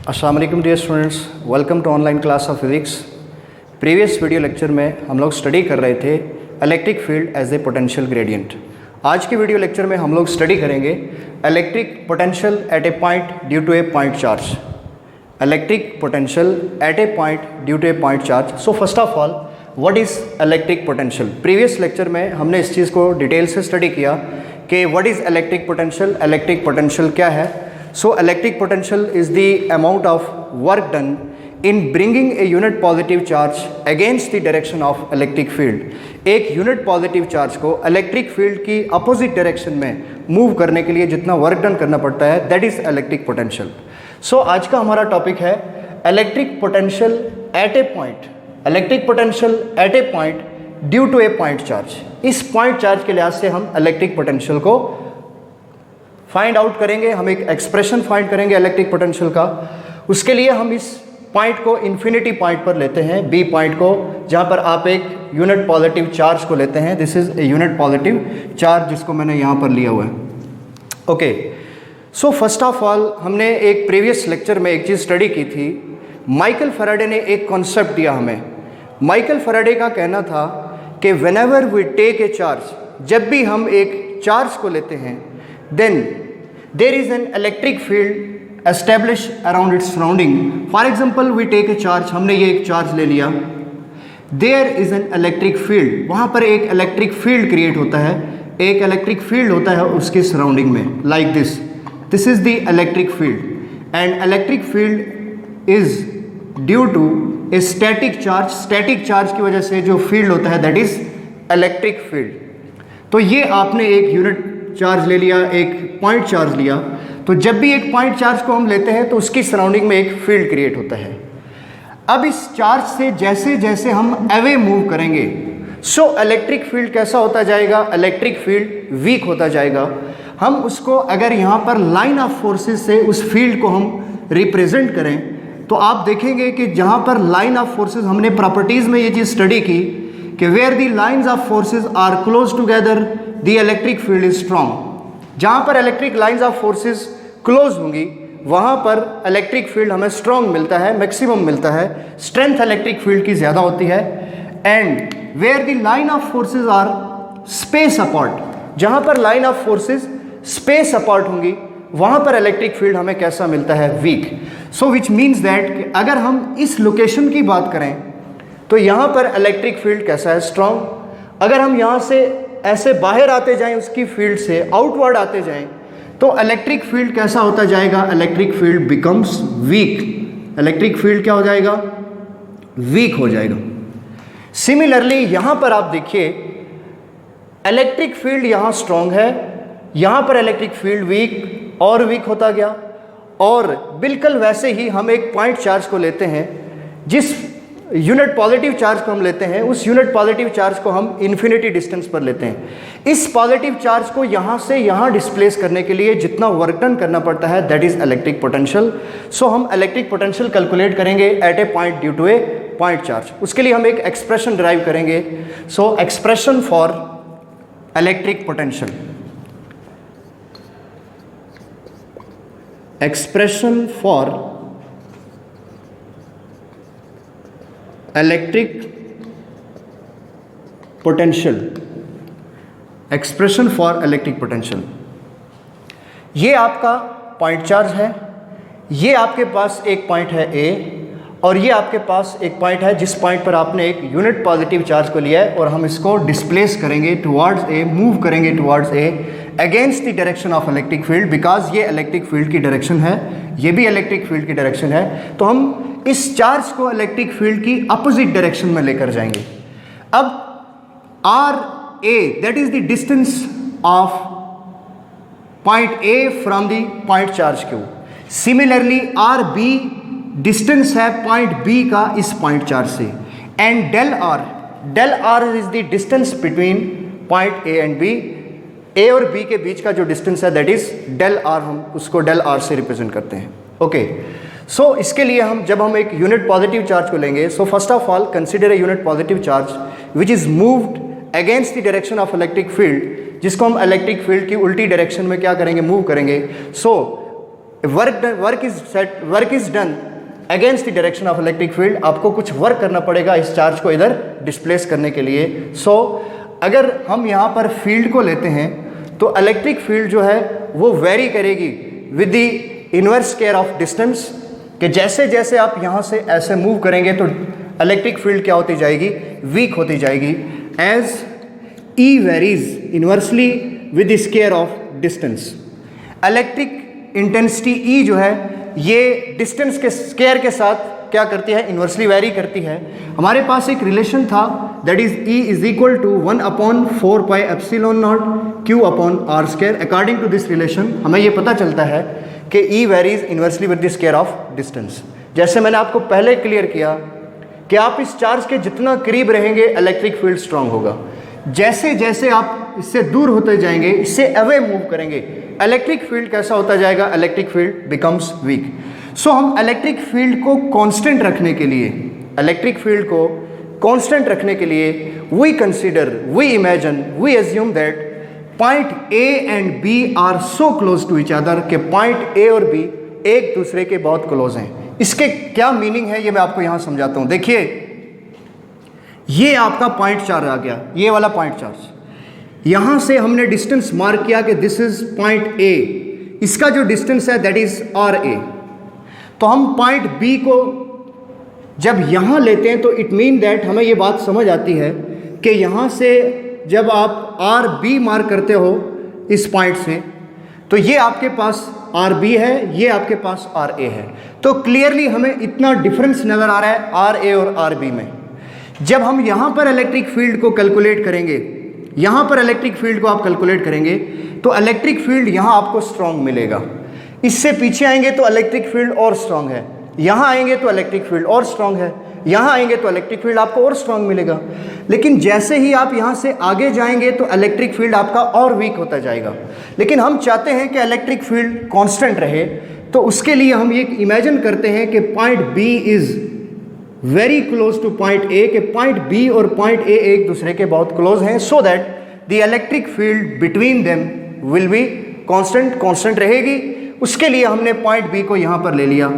अस्सलाम वालेकुम dear students, welcome to online class of physics. Previous video lecture में हम लोग स्टडी कर रहे थे electric field as a potential gradient. आज के वीडियो लेक्चर में हम लोग स्टडी करेंगे electric potential at a point due to a point charge. Electric potential at a point due to a point charge. So first of all, what is electric potential? Previous lecture में हमने इस चीज़ को detail से study किया कि what is electric potential, electric potential क्या है। So electric potential is the amount of work done in bringing a unit positive charge against the direction of electric field. एक यूनिट पॉजिटिव चार्ज को electric field की opposite direction में move करने के लिए जितना वर्क डन करना पड़ता है, that is electric potential. So आज का हमारा टॉपिक है electric potential at a point. Electric potential at a point due to a point charge. इस पॉइंट चार्ज के लिहाज से हम इलेक्ट्रिक पोटेंशियल को फाइंड आउट करेंगे। हम एक एक्सप्रेशन फाइंड करेंगे इलेक्ट्रिक पोटेंशियल का। उसके लिए हम इस पॉइंट को इन्फिनिटी पॉइंट पर लेते हैं, बी पॉइंट को, जहां पर आप एक यूनिट पॉजिटिव चार्ज को लेते हैं। This is a unit positive charge जिसको मैंने यहां पर लिया हुआ है। Okay, so first of all हमने एक प्रीवियस लेक्चर में एक चीज़ स्टडी की थी। माइकल फैराडे ने एक कॉन्सेप्ट दिया हमें। माइकल फैराडे का कहना था कि whenever we take a charge, जब भी हम एक चार्ज को लेते हैं, then there is an electric field established around its surrounding. For example, we take a charge, हमने ये एक चार्ज ले लिया, there is an electric field, वहाँ पर एक इलेक्ट्रिक फील्ड क्रिएट होता है, एक इलेक्ट्रिक फील्ड होता है उसके सराउंडिंग में, like this is the electric field and electric field is due to a static charge. static charge की वजह से जो फील्ड होता है that is electric field। तो ये आपने एक यूनिट चार्ज ले लिया, एक पॉइंट चार्ज लिया। तो जब भी एक पॉइंट चार्ज को हम लेते हैं तो उसकी सराउंडिंग में एक फील्ड क्रिएट होता है। अब इस चार्ज से जैसे जैसे हम अवे मूव करेंगे, सो इलेक्ट्रिक फील्ड कैसा होता जाएगा? इलेक्ट्रिक फील्ड वीक होता जाएगा। हम उसको अगर यहाँ पर लाइन ऑफ फोर्सेस से उस फील्ड को हम रिप्रेजेंट करें तो आप देखेंगे कि जहाँ पर लाइन ऑफ फोर्सेस, हमने प्रॉपर्टीज़ में ये चीज़ स्टडी की कि where the lines of forces are close together the electric field is strong. जहाँ पर electric lines of forces close होंगी वहाँ पर इलेक्ट्रिक फील्ड हमें स्ट्रॉन्ग मिलता है, मैक्सिमम मिलता है, स्ट्रेंथ इलेक्ट्रिक फील्ड की ज़्यादा होती है। And where the line of forces are space apart, जहाँ पर line of forces space apart होंगी वहाँ पर इलेक्ट्रिक फील्ड हमें कैसा मिलता है? Weak. So which means that अगर हम इस लोकेशन की बात करें तो यहाँ पर इलेक्ट्रिक फील्ड कैसा है? स्ट्रॉन्ग। अगर हम यहाँ से ऐसे बाहर आते जाएं, उसकी फील्ड से आउटवर्ड आते जाएं, तो इलेक्ट्रिक फील्ड कैसा होता जाएगा? Electric field becomes week. Electric field क्या हो जाएगा? वीक हो जाएगा। सिमिलरली यहाँ पर आप देखिए, इलेक्ट्रिक फील्ड यहाँ स्ट्रॉन्ग है, यहाँ पर इलेक्ट्रिक फील्ड वीक और वीक होता गया। और बिल्कुल वैसे ही हम एक पॉइंट चार्ज को लेते हैं, जिस यूनिट पॉजिटिव चार्ज को हम लेते हैं, उस यूनिट पॉजिटिव चार्ज को हम इन्फिनिटी डिस्टेंस पर लेते हैं। इस पॉजिटिव चार्ज को यहाँ से यहाँ डिस्प्लेस करने के लिए जितना वर्क डन करना पड़ता है, that is electric potential. So हम इलेक्ट्रिक पोटेंशियल कैलकुलेट करेंगे at a point due to a point charge. उसके लिए हम एक एक्सप्रेशन डिराइव करेंगे। So expression for electric potential, expression for electric potential, expression for electric potential. ये आपका point charge है, ये आपके पास एक पॉइंट है ए, और ये आपके पास एक पॉइंट है जिस पॉइंट पर आपने एक यूनिट पॉजिटिव चार्ज को लिया है, और हम इसको डिस्प्लेस करेंगे टुवर्ड्स ए, मूव करेंगे towards a against the direction of electric field, because ये इलेक्ट्रिक फील्ड की डायरेक्शन है, ये भी इलेक्ट्रिक फील्ड की डायरेक्शन है। तो हम इस चार्ज को इलेक्ट्रिक फील्ड की अपोजिट डायरेक्शन में लेकर जाएंगे। अब r A, that is the distance of point A from the point charge Q. Similarly are B distance है पॉइंट बी का इस पॉइंट चार्ज से। And del are is the distance between point A and B. A और B के बीच का जो distance है that is del are, हम उसको डेल आर से रिप्रेजेंट करते हैं। ओके, सो इसके लिए जब हम एक यूनिट पॉजिटिव चार्ज को लेंगे, सो first of all consider a unit positive charge which is moved against the direction of electric field, जिसको हम इलेक्ट्रिक फील्ड की उल्टी डायरेक्शन में क्या करेंगे? मूव करेंगे। So work is done against the direction of electric field, आपको कुछ वर्क करना पड़ेगा इस चार्ज को इधर डिस्प्लेस करने के लिए। सो अगर हम यहाँ पर फील्ड को लेते हैं तो इलेक्ट्रिक फील्ड जो है वो वेरी करेगी with the inverse square of distance, कि जैसे जैसे आप यहाँ से ऐसे मूव करेंगे तो इलेक्ट्रिक फील्ड क्या होती जाएगी, वीक होती जाएगी, as E varies inversely with square of distance. Electric intensity E जो है ये डिस्टेंस के स्क्वायर के साथ क्या करती है, इन्वर्सली वेरी करती है। हमारे पास एक रिलेशन था that is E is equal to 1/4 pi epsilon naught Q upon are square. According to this relation हमें ये पता चलता है कि E varies inversely with the square of distance. जैसे मैंने आपको पहले क्लियर किया कि आप इस चार्ज के जितना करीब रहेंगे इलेक्ट्रिक फील्ड स्ट्रांग होगा, जैसे जैसे आप इससे दूर होते जाएंगे, इससे अवे मूव करेंगे, इलेक्ट्रिक फील्ड कैसा होता जाएगा, इलेक्ट्रिक फील्ड बिकम्स वीक। सो हम इलेक्ट्रिक फील्ड को कांस्टेंट रखने के लिए, इलेक्ट्रिक फील्ड को कांस्टेंट रखने के लिए we consider, we imagine, we assume that point A and B are so close to each other, के पॉइंट ए और बी एक दूसरे के बहुत क्लोज हैं। इसके क्या मीनिंग है ये मैं आपको यहां समझाता हूं। देखिए ये आपका पॉइंट चार्ज आ गया, ये वाला पॉइंट चार्ज, यहां से हमने डिस्टेंस मार्क किया कि दिस इज पॉइंट ए, इसका जो डिस्टेंस है दैट इज आर ए। तो हम पॉइंट बी को जब यहां लेते हैं तो इट मीन दैट हमें ये बात समझ आती है कि यहां से जब आप आर बी मार्क करते हो इस पॉइंट से, तो ये आपके पास आर बी है, ये आपके पास आर ए है। तो क्लियरली हमें इतना डिफरेंस नज़र आ रहा है आर ए और आर बी में। जब हम यहाँ पर इलेक्ट्रिक फील्ड को कैलकुलेट करेंगे, यहाँ पर इलेक्ट्रिक फील्ड को आप कैलकुलेट करेंगे तो इलेक्ट्रिक फील्ड यहाँ आपको स्ट्रांग मिलेगा। इससे पीछे आएंगे तो इलेक्ट्रिक फील्ड और स्ट्रांग है, यहाँ आएंगे तो इलेक्ट्रिक फील्ड और स्ट्रांग है, यहाँ आएंगे तो इलेक्ट्रिक फील्ड आपको और स्ट्रांग मिलेगा। लेकिन जैसे ही आप यहाँ से आगे जाएंगे तो इलेक्ट्रिक फील्ड आपका और वीक होता जाएगा। लेकिन हम चाहते हैं कि इलेक्ट्रिक फील्ड कांस्टेंट रहे, तो उसके लिए हम ये इमेजिन करते हैं कि point B is very close to point A, के पॉइंट बी और पॉइंट ए एक दूसरे के बहुत क्लोज हैं, so that the electric field between them will be constant रहेगी। उसके लिए हमने पॉइंट बी को यहाँ पर ले लिया।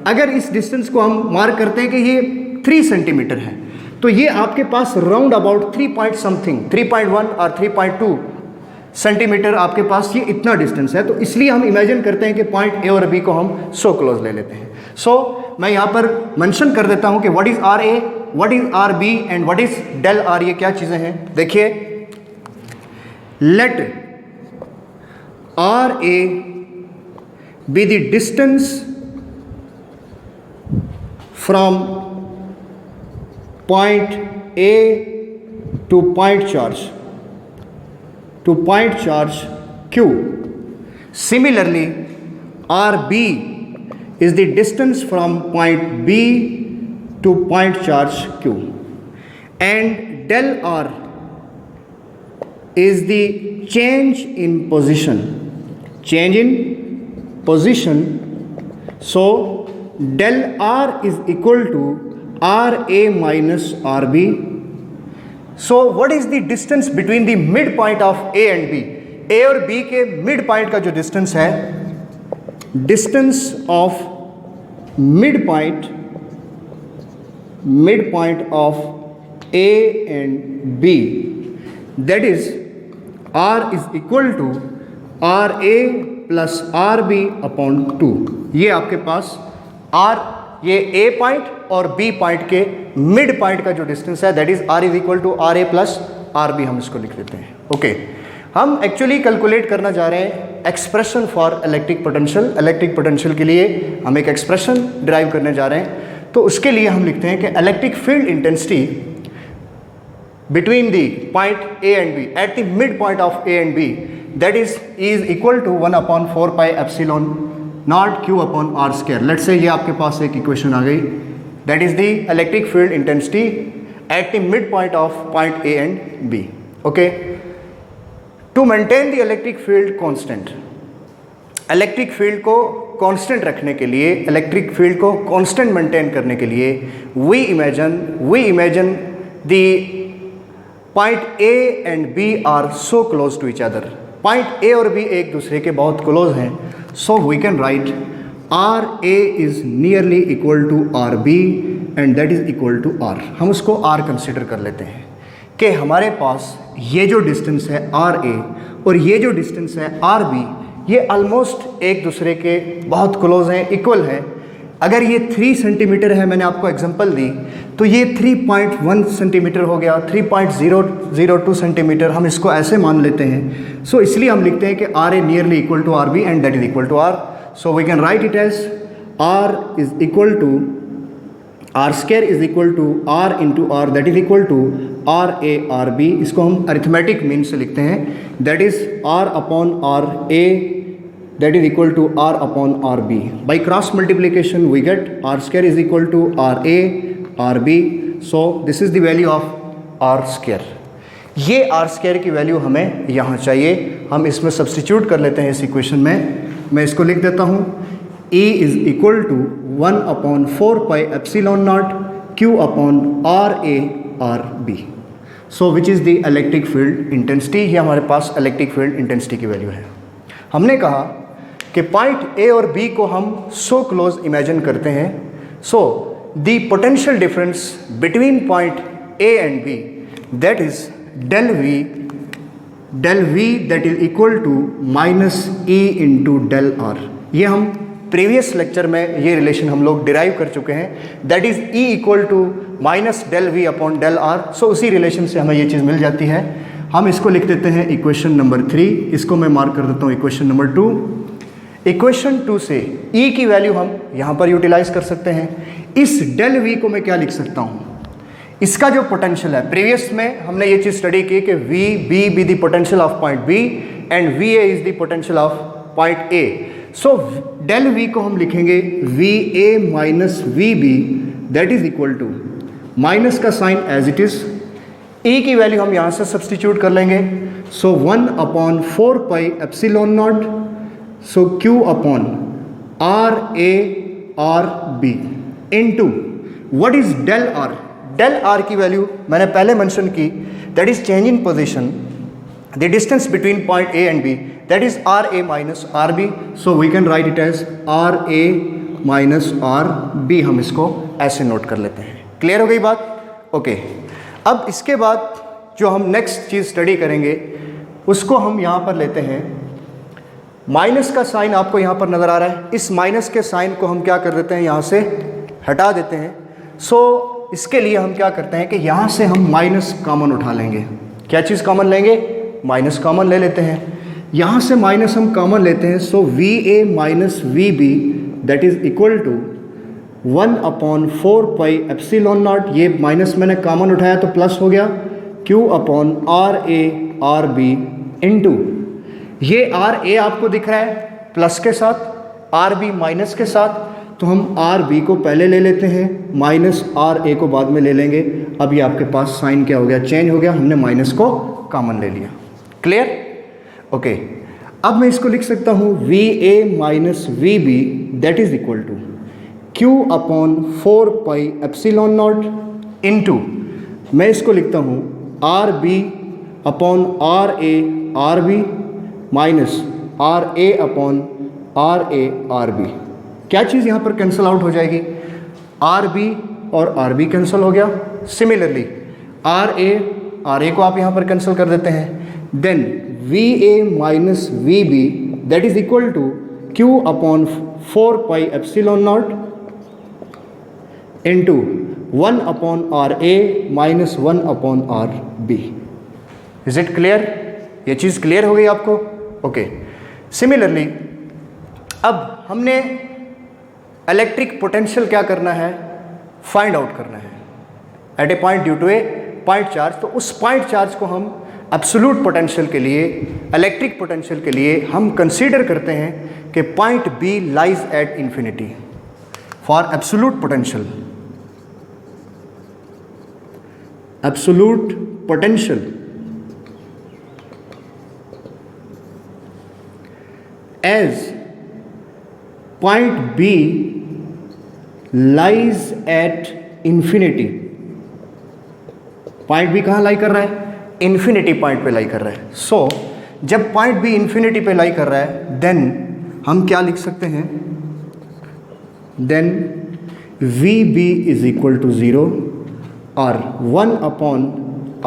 अगर इस डिस्टेंस को हम मार्क करते हैं कि ये 3 सेंटीमीटर है, तो ये आपके पास राउंड अबाउट 3.1 और 3.2 सेंटीमीटर आपके पास ये इतना डिस्टेंस है। तो इसलिए हम इमेजिन करते हैं कि पॉइंट ए और बी को हम सो क्लोज ले लेते हैं। सो मैं यहाँ पर मेंशन कर देता हूँ कि what is R A, what is R B and what is del R, ये क्या चीज़ें हैं। देखिए, let R A B the distance from point A to point charge Q. Similarly, RB is the distance from point B to point charge Q, and del R is the change in position. So del R is equal to RA minus RB. So what is the distance between the midpoint of A and B? A और B के mid point का जो distance है, distance of mid point of A and B, that is R is equal to RA plus RB upon 2। ये आपके पास R, ये A point और B पॉइंट के मिड पॉइंट का जो डिस्टेंस है that is R is equal to RA plus RB, हम इसको लिख लेते हैं। ओके, हम एक्चुअली कैलकुलेट करना जा रहे हैं expression for electric potential. Electric potential के लिए हम एक एक्सप्रेशन डिराइव करने जा रहे हैं। तो उसके लिए हम लिखते हैं कि electric field intensity between the point A and B at the mid point of A and B that is equal to 1/4 pi epsilon naught Q upon R square. Let's say ये आपके पास एक इक्वेशन आ गई, that is the electric field intensity at the mid point of point A and B। Okay, to maintain the electric field constant, electric field को constant रखने के लिए, इलेक्ट्रिक फील्ड को कांस्टेंट मेंटेन करने के लिए we imagine the point A and B are so close to each other. Point A और B एक दूसरे के बहुत क्लोज हैं, so we can write R A is nearly equal to R B and that is equal to R. हम उसको are consider कर लेते हैं कि हमारे पास ये जो डिस्टेंस है आर ए और ये जो डिस्टेंस है आर बी, ये ऑलमोस्ट एक दूसरे के बहुत क्लोज हैं, इक्वल हैं। अगर ये 3 सेंटीमीटर है, मैंने आपको एग्जांपल दी, तो ये 3.1 सेंटीमीटर हो गया, 3.002 सेंटीमीटर, हम इसको ऐसे मान लेते हैं। सो इसलिए हम लिखते हैं कि R A nearly equal to R B and that is equal to R. So we can write it as R is equal to R square is equal to R into R that is equal to R A R B. इसको हम arithmetic mean से लिखते हैं, that is R upon R A that is equal to r upon rb. By cross multiplication we get r square is equal to ra rb. So this is the value of r square. ये r square की value हमें यहाँ चाहिए, हम इसमें substitute कर लेते हैं इस इक्वेशन में। मैं इसको लिख देता हूँ, E is equal to 1 upon 4 pi epsilon naught q upon ra rb. So which is the electric field intensity? ये हमारे पास इलेक्ट्रिक फील्ड इंटेंसिटी की वैल्यू है। हमने कहा कि पॉइंट ए और बी को हम सो क्लोज इमेजिन करते हैं, so the potential difference between point A and B that is del V that is equal to minus E into del R. ये हम प्रीवियस लेक्चर में ये रिलेशन हम लोग डिराइव कर चुके हैं, that is E equal to minus del V upon del r. So उसी रिलेशन से हमें ये चीज़ मिल जाती है। हम इसको लिख देते हैं इक्वेशन नंबर 3, इसको मैं मार्क कर देता हूँ इक्वेशन नंबर 2। इक्वेशन 2 से E की वैल्यू हम यहाँ पर यूटिलाइज कर सकते हैं। इस डेल V को मैं क्या लिख सकता हूँ, इसका जो पोटेंशियल है, प्रीवियस में हमने ये चीज़ स्टडी की कि V be the potential of point B and VA is the potential of point A। So del V को हम लिखेंगे VA minus VB that is equal to, minus का sign as it is, E की value हम यहाँ से substitute कर लेंगे। So 1 upon 4 pi epsilon naught, so Q upon R A R B into what is del R. Del R की value मैंने पहले मेंशन की, that is change in position, the distance between point A and B that is R A minus R B. So we can write it as R A minus R B. हम इसको ऐसे note कर लेते हैं। Clear हो गई बात? Okay. अब इसके बाद जो हम नेक्स्ट चीज़ स्टडी करेंगे उसको हम यहाँ पर लेते हैं, माइनस का साइन आपको यहाँ पर नज़र आ रहा है, इस माइनस के साइन को हम क्या कर देते हैं, यहाँ से हटा देते हैं। सो इसके लिए हम क्या करते हैं कि यहाँ से हम माइनस कॉमन उठा लेंगे। क्या चीज़ कॉमन लेंगे? माइनस कॉमन ले लेते हैं। यहाँ से माइनस हम कॉमन लेते हैं, so V A minus V B that is equal to 1 upon 4 pi epsilon naught. ये माइनस मैंने कॉमन उठाया तो प्लस हो गया, Q upon R A R B into, ये आर ए आपको दिख रहा है प्लस के साथ, आर बी माइनस के साथ, तो हम आर बी को पहले ले लेते हैं, माइनस आर ए को बाद में ले लेंगे। अब ये आपके पास साइन क्या हो गया, चेंज हो गया, हमने माइनस को कॉमन ले लिया। क्लियर? ओके। अब मैं इसको लिख सकता हूँ V A minus V B that is equal to Q upon 4 pi epsilon naught into, मैं इसको लिखता हूँ R B upon R A R B minus R A upon R A R B. क्या चीज़ यहाँ पर कैंसिल आउट हो जाएगी, आर बी और आर बी कैंसिल हो गया। सिमिलरली आर ए को आप यहाँ पर कैंसिल कर देते हैं। Then V A minus V B that is equal to Q upon 4 pi epsilon naught into 1 upon R A minus 1 upon R B. Is it clear? ये चीज़ क्लियर हो गई आपको? ओके। सिमिलरली अब हमने इलेक्ट्रिक पोटेंशियल क्या करना है, फाइंड आउट करना है at a point due to a point charge. तो उस पॉइंट चार्ज को हम एब्सोल्यूट पोटेंशियल के लिए, इलेक्ट्रिक पोटेंशियल के लिए हम कंसीडर करते हैं कि point B lies at infinity. For absolute potential, absolute potential as point B lies at infinity। Point B कहाँ लाई कर रहा है? इन्फिनिटी पॉइंट पे लाई कर रहा है। सो जब पॉइंट बी इन्फिनिटी पे लाई कर रहा है देन हम क्या लिख सकते हैं, then V B is equal to 0 और 1 upon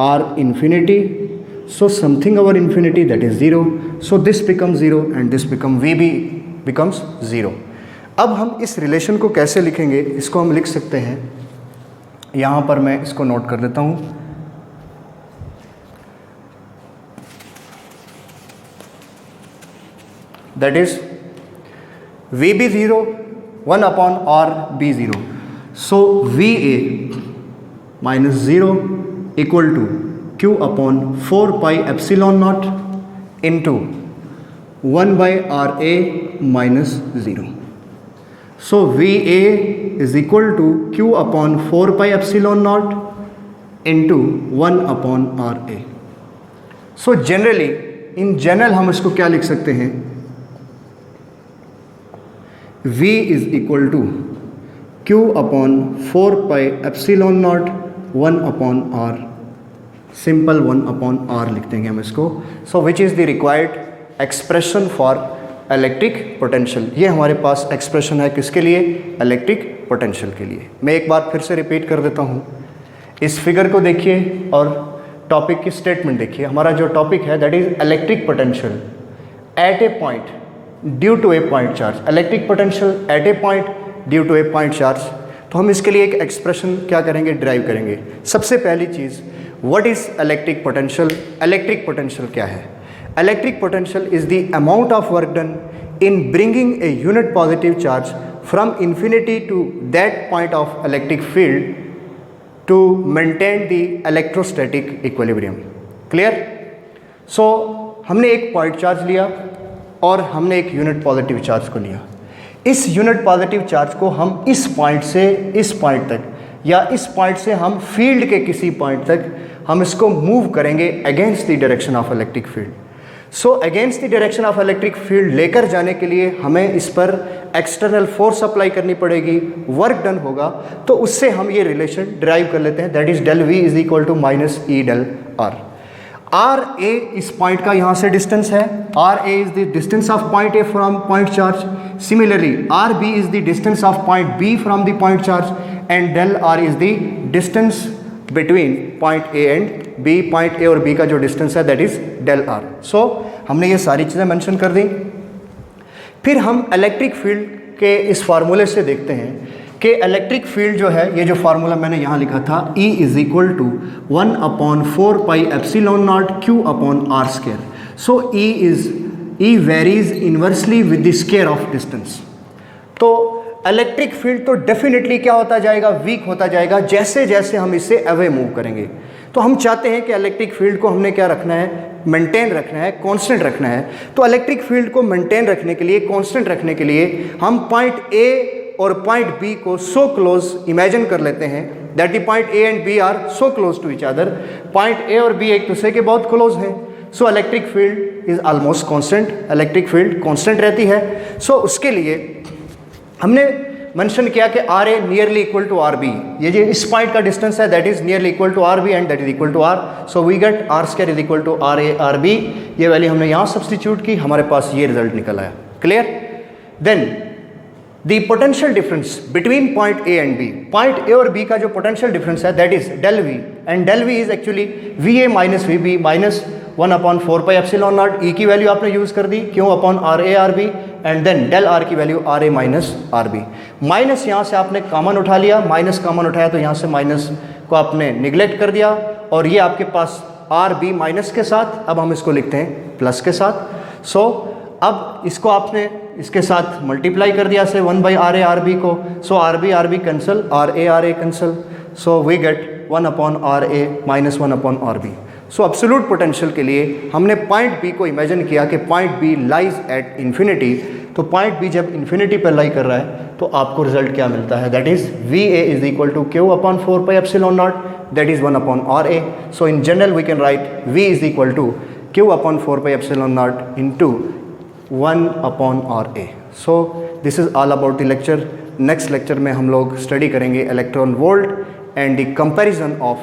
R infinity, so something over infinity that is 0, so this becomes 0 and this become VB becomes 0. अब हम इस रिलेशन को कैसे लिखेंगे, इसको हम लिख सकते हैं, यहाँ पर मैं इसको नोट कर देता हूँ, that is VB 0 1 upon RB 0, so VA minus 0 equal to Q upon 4 pi epsilon naught into 1 by RA minus 0. So VA is equal to Q upon 4 pi epsilon naught into 1 upon RA. So generally, in general हम इसको क्या लिख सकते हैं, V is equal to Q upon 4 pi epsilon naught 1 upon R, simple 1 upon R लिख देंगे हम इसको. So which is the required expression for electric potential. ये हमारे पास एक्सप्रेशन है किसके लिए, इलेक्ट्रिक पोटेंशियल के लिए. मैं एक बार फिर से रिपीट कर देता हूँ. इस फिगर को देखिए और टॉपिक की स्टेटमेंट देखिए. हमारा जो टॉपिक है that is electric potential at a point due to a point charge. Electric potential at a point due to a point charge. तो हम इसके लिए एक एक्सप्रेशन क्या करेंगे, ड्राइव करेंगे. सबसे पहली चीज़, what is electric potential. Electric potential क्या है. Electric potential is the amount of work done in bringing a unit positive charge from infinity to that point of electric field to maintain the electrostatic equilibrium. Clear. So हमने एक point charge लिया और हमने एक unit positive charge को लिया. इस unit positive charge को हम इस पॉइंट से इस पॉइंट तक या इस पॉइंट से हम फील्ड के किसी पॉइंट तक हम इसको मूव करेंगे against the direction of electric field. So against the direction of electric field लेकर जाने के लिए हमें इस पर एक्सटर्नल फोर्स अप्लाई करनी पड़ेगी, वर्क डन होगा. तो उससे हम ये रिलेशन ड्राइव कर लेते हैं, that is del V is equal to minus E del R. R A इस पॉइंट का यहाँ से डिस्टेंस है. R A is the distance of point A from point charge. Similarly are B is the distance of point B from the point charge and del are is the distance between point A and B. Point A और B का जो distance है that is del r. सो हमने ये सारी चीज़ें mention कर दी. फिर हम इलेक्ट्रिक फील्ड के इस फार्मूले से देखते हैं कि इलेक्ट्रिक फील्ड जो है, ये जो फार्मूला मैंने यहाँ लिखा था, E is equal to 1 upon 4 pi epsilon naught Q upon are square. So E varies inversely with the square of distance. तो इलेक्ट्रिक फील्ड तो डेफिनेटली क्या होता जाएगा, वीक होता जाएगा जैसे जैसे हम इससे अवे मूव करेंगे. तो हम चाहते हैं कि इलेक्ट्रिक फील्ड को हमने क्या रखना है, मेंटेन रखना है, कांस्टेंट रखना है. तो इलेक्ट्रिक फील्ड को मेंटेन रखने के लिए, कांस्टेंट रखने के लिए हम पॉइंट ए और पॉइंट बी को सो क्लोज इमेजिन कर लेते हैं that the point A and B are so close to each other. Point A और बी एक दूसरे के बहुत क्लोज हैं. So electric field is almost constant. Electric field constant रहती है. सो उसके लिए हमने मेंशन किया कि R A nearly equal to R B. ये जो इस पॉइंट का डिस्टेंस है that is nearly equal to R B and that is equal to R. So we get R square is equal to R A R B. ये value हमने यहाँ substitute की, हमारे पास ये रिजल्ट निकल आया. Clear. Then the potential difference between point A and B. Point A और B का जो potential difference है that is del V and del V is actually VA minus VB minus 1 upon 4 pi epsilon naught. E की value आपने use कर दी Q upon RA RB and then del R की value RA minus RB. Minus यहाँ से आपने common उठा लिया, minus common उठाया तो यहाँ से माइनस को आपने निगलेक्ट कर दिया और ये आपके पास RB माइनस के साथ, अब हम इसको लिखते हैं प्लस के साथ. सो अब इसको आपने इसके साथ मल्टीप्लाई कर दिया से 1 by R A R B को. So R B cancel, R A cancel. So we get 1 upon R A minus 1 upon R B. So absolute potential के लिए हमने पॉइंट बी को इमेजिन किया कि point B lies at infinity. तो point B जब infinity पर lie कर रहा है तो आपको रिजल्ट क्या मिलता है, that is V A is equal to Q upon 4 pi epsilon naught, that is 1 upon R A. So in general we can write V is equal to Q upon 4 pi epsilon naught into 1 upon R A. So this is all about the lecture. Next lecture में हम लोग study करेंगे electron volt and the comparison of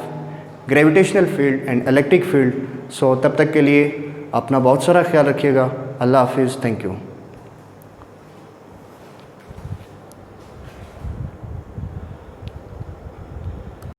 gravitational field and electric field. सो तब तक के लिए अपना बहुत सारा ख्याल रखिएगा। अल्लाह हाफिज़। Thank you.